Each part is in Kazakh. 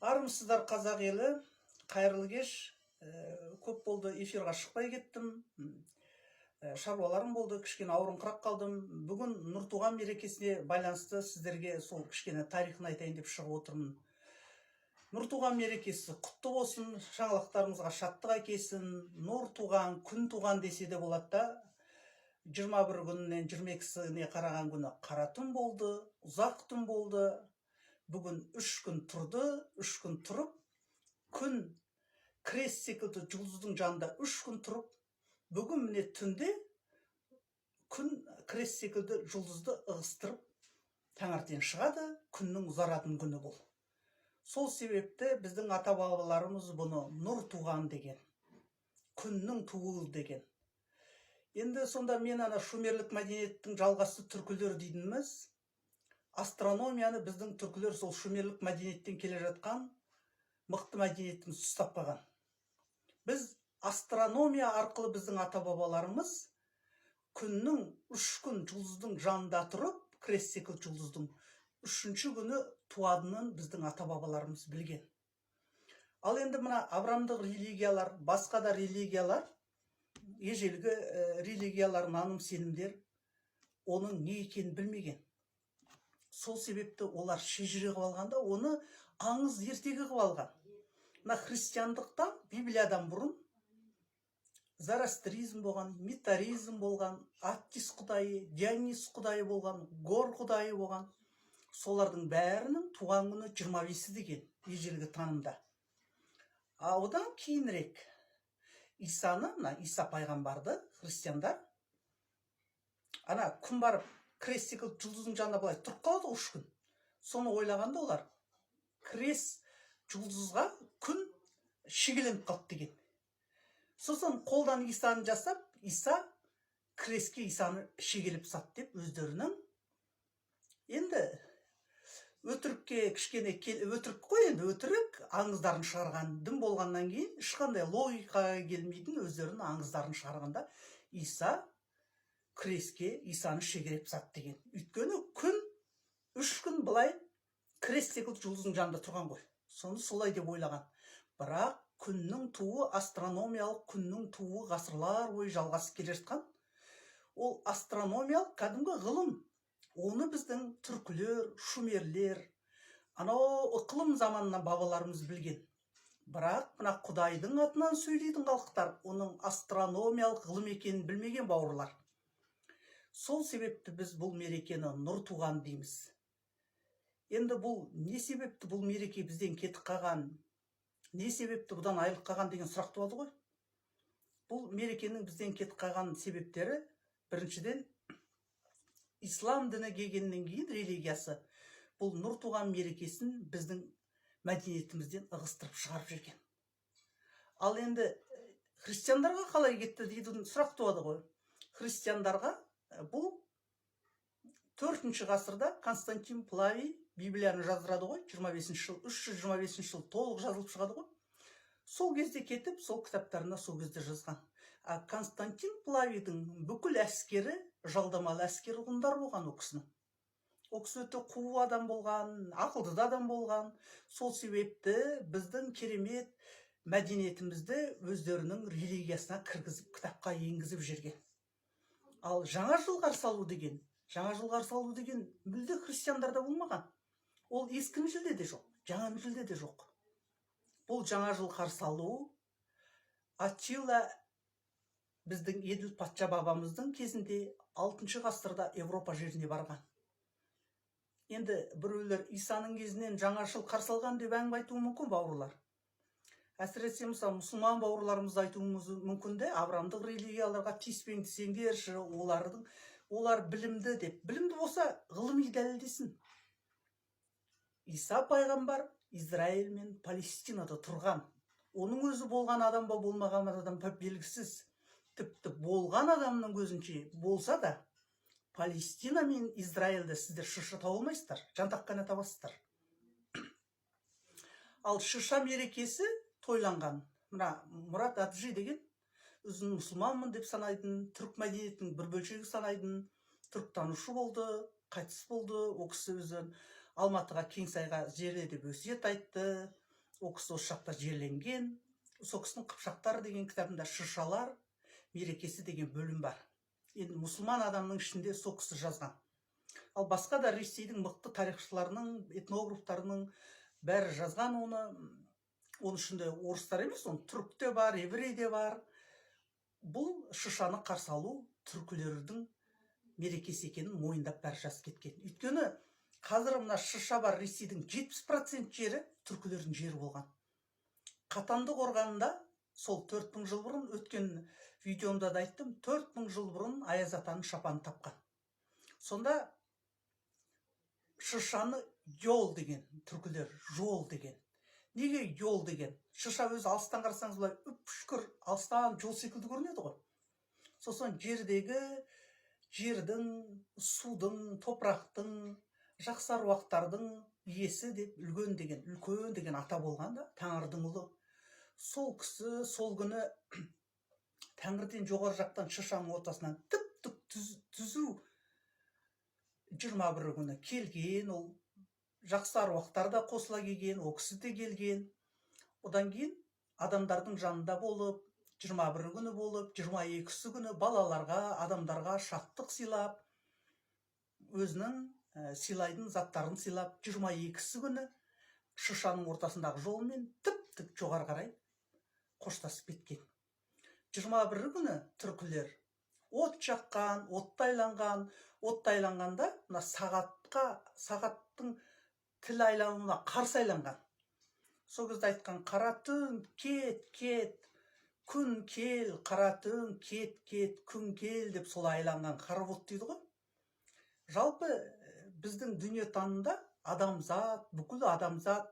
Армысыздар қазақ елі, қайырлы кеш. Көп болды эфирға шықпай кеттім. Шаруаларым болды, кішкене ауырыңқырап қалдым. Бүгін Нұртуған мерекесіне байланысты сіздерге сол кішкене тарихын айтайын деп шығып отырмын. Нұртуған мерекесі құтты болсын, жаңалықтарымызға шаттық әкелсін. Нұртуған, күн туған десе де болады да. 21 күнінен 22-сіне қараған күні қара түн болды, ұзақ түн болды. Бүгін 3 күн тұрды, 3 күн тұрып, күн крест секілді жұлдыздың жанында 3 күн тұрып, бүгін міне түнде күн крест секілді жұлдызды ығыстырып, таңертең шығады, күннің ұзаратын күні бұл. Сол себепті біздің ата-бабаларымыз бұны нұр туған деген, күннің туы деген. Енді сонда мен шумерлік мәдениеттің жалғасы түркілер дейдіміз. Астрономияны біздің түркілер сол шумерлік мәдениеттен келе жатқан мықты мәдениеттің ұстап қалған. Біз астрономия арқылы біздің ата-бабаларымыз күннің 3 күн жұлдыздың жанында тұрып, крест секілді жұлдыздың 3-ші күні туатынын біздің ата-бабаларымыз білген. Ал енді мына авраамдық религиялар, басқа да религиялар, ежелгі религиялар, наным сенімдер оның не екенін білмеген. Сол себепті олар шежіре қылып алғанда, оны аңыз ертегі қылып алған. Мына христиандықта Библиядан бұрын зарастризм болған, метаризм болған, Аттис құдайы, Дионис құдайы болған, Гор құдайы болған. Солардың бәрінің туған күні 25 деген ежелгі танымда. Одан кейінірек Исаны, Иса пайғамбарды христиандар күн барып крест секілді жұлдыздың жанында былай тұрып қалады 3 күн. Соны ойлағанда олар крест жұлдызға күн шегеленіп қалды деген. Сосын қолдан Исаны жасап, Иса крестке Исаны шегелеп сатты деп өздерінің. Енді өтірікке кішкене өтірік қой, енді өтірік аңыздарын шығарған дін болғаннан кейін ешқандай логикаға келмейтін өздерінің аңыздарын шығарғанда Иса крестке Исаны шегелеп сатты деген. Өйткені күн 3 күн былай крест секілді жұлдыздың жанында тұрған ғой. Соны солай деп ойлаған. Бірақ күннің туы, астрономиялық күннің туы ғасырлар бойы жалғасып келе жатқан. Ол астрономиялық кәдімгі ғылым. Оны біздің түркілер, шумерлер, ықылым заманынан бабаларымыз білген. Бірақ мына Құдайдың атынан сөйлейтін халықтар оның астрономиялық ғылым екенін білмеген бауырлар. Сол себепті біз бұл мерекені нұр туған дейміз. Енді бұл не себепті бұл мереке бізден кетіп қалған, не себепті бұдан айырылып қалған деген сұрақ туады ғой. Бұл мерекенің бізден кетіп қалған себептері, біріншіден, ислам діні келгеннен кейін религиясы бұл нұр туған мерекесін біздің мәдениетімізден ығыстырып шығарып жүрген. Ал енді христиандарға қалай кетті дейтін сұрақ туады ғой. Христиандарға бұл 4-ші ғасырда Константин Плавий Библияны жаздырады ғой, 25-ші жыл, 325-ші жыл толық жазылып шығады ғой. Сол кезде кетіп, сол кітаптарына сол кезде жазған. Константин Плавийдің бүкіл әскері жалдамалы әскер ұғымдар болған ол кісінің. Ол кісі өте қу адам болған, ақылды адам болған. Сол себепті біздің керемет мәдениетімізді өздерінің религиясына кіргізіп, кітапқа енгізіп жүрген. Ал жаңа жыл қарсы алу деген мүлде христиандарда болмаған. Ол ескі жылде де жоқ, жаңа жылде де жоқ. Бұл жаңа жыл қарсы алу Аттила біздің Еділ патша бабамыздың кезінде 6-шы ғасырда Европа жеріне барған. Енді біреулер Исаның кезінен жаңа жыл қарсы алған деп әңгіме айтуы мүмкін бауырлар. Әсіресе мұсылман бауырларымызды айтуымыз мүмкін де, авраамдық религияларға тиіспең десеңдерші, олар білімді деп. Білімді болса, ғылыми дәлелдесін. Иса пайғамбар Израиль мен Палестинада тұрған. Оның өзі болған адам ба, болмаған адам ба белгісіз. Тіпті болған адамның көзінше болса да, Палестина мен Израильді сіздер шырша тауа алмайсыздар, жантақ қана табасыздар. Ал шырша мерекесі тойланған. Мына Мұрат Аджи деген өзін мұсылманмын деп санайтын, түрік мәдениетінің бір бөлшегі санайтын, түріктанушы болды, қайтыс болды. Ол кісі өзі Алматыға, Кеңсайға жерле деп өсиет айтты. Ол кісі осы жақта жерленген. Сол кісінің Қыпшақтар деген кітабында шыршалар мерекесі деген бөлім бар. Енді мұсылман адамның ішінде сол кісі жазған. Ал басқа да Ресейдің мықты тарихшыларының, этнографтарының бәрі жазған оны. Оның ішінде орыстар емес, оның түрік те бар, еврей де бар. Бұл шыршаны қарсы алу түркілердің мерекесі екенін мойындап бәрі жазып кеткен. Өйткені қазір мына шырша бар Ресейдің 70% жері түркілердің жері болған. Қатанды қорғанында сол 4000 жыл бұрын, өткен видеомда да айттым, 4000 жыл бұрын Аяз атаның шапанын тапқан. Сонда шыршаны йол деген, түркілер жол деген. Неге йол деген? Шырша өзі алыстан қарасаңыз былай үп-шүкір алыстан жол секілді көрінеді ғой. Сосын жердің, судың, топырақтың, жақсы аруақтардың иесі деп үлкен деген ата болған да, Тәңірдің ұлы. Сол кісі сол күні Тәңірден жоғары жақтан шыршаның ортасынан тіп-тік түзу 21 күні келген, ол жақсы аруақтар да қосыла келген, ол кісі де келген. Одан кейін адамдардың жанында болып, 21 күні болып, 22 күні балаларға, адамдарға шаттық сыйлап, өзінің сыйлайтын заттарын сыйлап, 22 күні шыршаның ортасындағы жолмен тіп-тік жоғары қарай қоштасып кеткен. 21 күні түркілер от жаққан, отты айланғанда, мына сағаттың тіл айлануына қарсы айланған. Сол кезде айтқан: қара түн, кет, күн кел, қара түн, кет, күн кел деп солай айланған хоровод дейді ғой. Жалпы біздің дүниетанымда адамзат, бүкіл адамзат,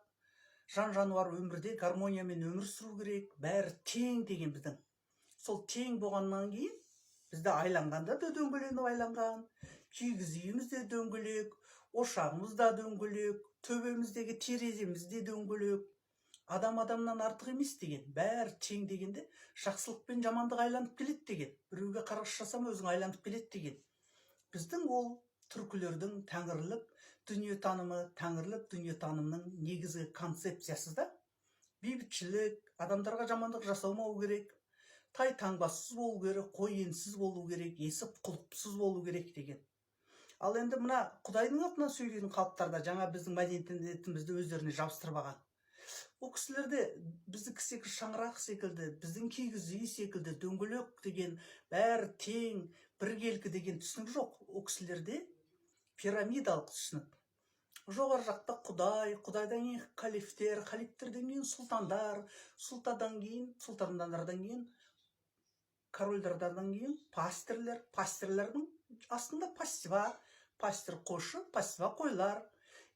жан-жануар өмірде гармониямен өмір сүру керек, бәрі тең деген біздің. Сол тең болғаннан кейін бізді айланғанда да дөңгеленіп айланған, кигіз үйіміз де дөңгелек, ошағымыз да дөңгелек, төбеміздегі тереземіз де дөңгелек. Адам адамнан артық емес деген, бәрі тең дегенде жақсылық пен жамандық айланып келеді деген. Біреуге қарғыс жасама, өзің айланып келеді деген. Біздің ол түркілердің тәңірлік дүниетанымның негізгі концепциясы да бейбітшілік, адамдарға жамандық жасалмау керек, тай таңбасыз болу керек, қой енсіз болу керек, есіп құлыпсыз болу керек деген. Ал енді мына Құдайдың атынан сөйлейтін халықтарда жаңа біздің мәдениетімізді өздеріне жабыстырып алған. Ол кісілерде біздікі секілді шаңырақ секілді, біздің кигіз үй секілді дөңгелек деген, бәрі тең, біркелкі деген түсінік жоқ. Ол кісілерде пирамидалық түсінік. Жоғары жақта Құдай, Құдайдан кейін халифтер, халифтерден кейін сұлтандар, сұлтандардан кейін корольдерден кейін пастырлер, пастырлардың астында пассива, пастыр қойшы, пассива қойлар,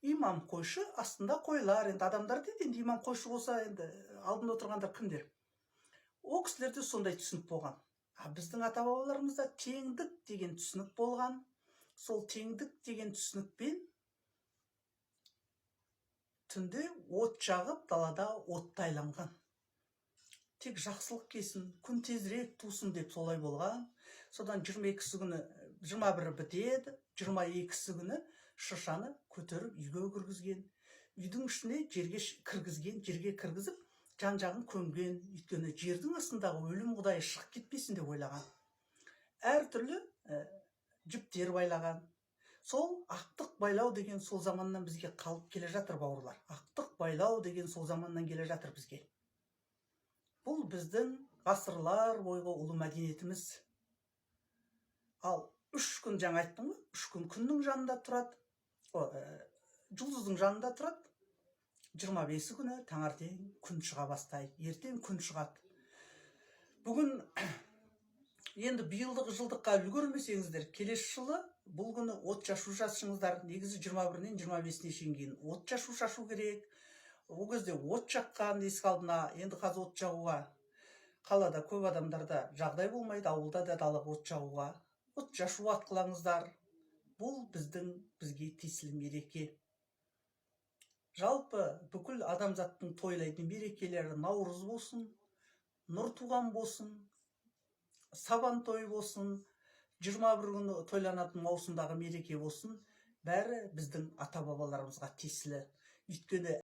имам қойшы, астында қойлар. Енді адамдар дейді, енді имам қойшы болса, енді алдында отырғандар кімдер? Ол кісілерде сондай түсінік болған. Біздің ата-бабаларымызда теңдік деген түсінік болған. Сол теңдік деген түсінікпен түнде от жағып, далада отты айланған. Тек жақсылық келсін, күн тезірек тусын деп солай болған. Содан 22 күні, 21 бітеді, 22 күні шыршаны көтеріп үйге кіргізген. Үйдің ішіне жерге кіргізіп, жан-жағын көмген. Өйткені жердің астындағы өлім құдайы шығып кетпесін деп ойлаған. Әртүрлі жіптер байлаған. Сол ақтық байлау деген сол заманнан бізге қалып келе жатыр, бауырлар. Ақтық байлау деген сол заманнан келе жатыр бізге. Бұл біздің ғасырлар бойғы ұлы мәдениетіміз. Ал 3 күн, жаңа айттым ғой, 3 күн күннің жанында тұрады, жұлдыздың жанында тұрады. 25 күні таңертең күн шыға бастайды, ертең күн шығады. Бүгін енді биылдық жылдыққа үлгермесеңіздер, келесі жылы бұл күні от шашу шашыңыздар. Негізі 21-нен 25-не шейін кейін от шашу керек. Ол кезде от жаққан есік алдына. Енді қазір от жағуға қалада көп адамдарда жағдай болмайды, ауылда да далаға от жағуға. От шашу атқылаңыздар. Бұл бізге тиесілі мереке. Жалпы бүкіл адамзаттың тойлайтын мерекелері Наурыз болсын, Нұр туған болсын, Сабан той болсын, 21 күні тойланатын маусымдағы мереке болсын, бәрі біздің ата-бабаларымызға тиесілі. Өйткені